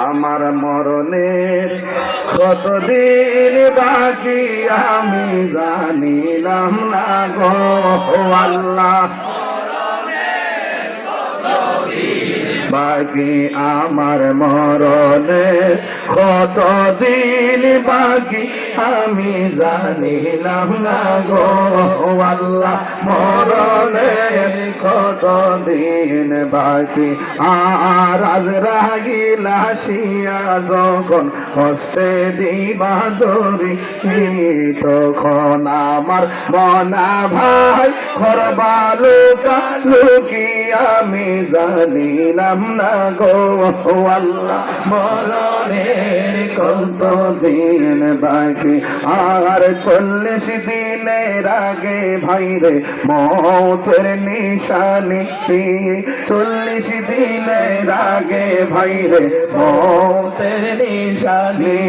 আমার মরণের কতদিন বাকি আমি জানিলাম না গো আল্লাহ বাকি আমার মরণের কতদিন বাকি আমি জানিলাম না গো আল্লাহ মরণের কতদিন বাকি আর আজরাইল আসিয়া যখন হস্তে দিবা দরি তখন আমার মনা ভাই করবা লুকা লুকি আমি জানিলাম না গো আল্লাহ মরণের কতদিন বাকি আর 40 দিনের আগে ভাইরে মৌতের নিশানি 40 দিনের আগে ভাইরে মৌতের নিশানি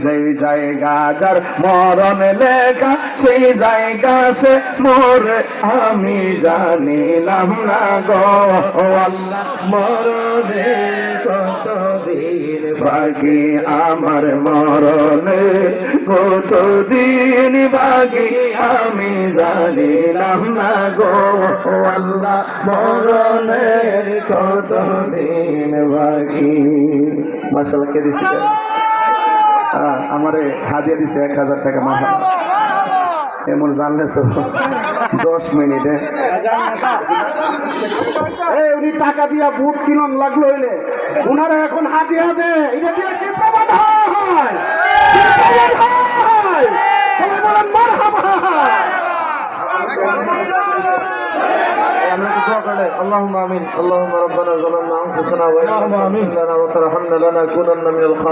যেই জায়গা যার মরণ লেখা সেই জায়গা সে মোরে আমি জানিলাম না গো আল্লাহ মরণের কতদিন বাকি আমার মরণের কতদিন বাকি আমি জানিলাম না গো আল্লাহ মরণের কতদিন বাকি মাশাআল্লাহ কে দিছে আমারে হাদিয়া দিছে 1000 টাকা মাথা এমন জানলে তো 10 মিনিটে উনি টাকা দিয়া বুট কিনন লাগলো হইলে উনারা এখন হাদিয়া দেয় এটা দিয়ে কি প্রমাণ হয় اللهم آمين اللهم ربنا ظلمنا أنفسنا وإن لم تغفر لنا وترحمنا لنكونن من الخاسرين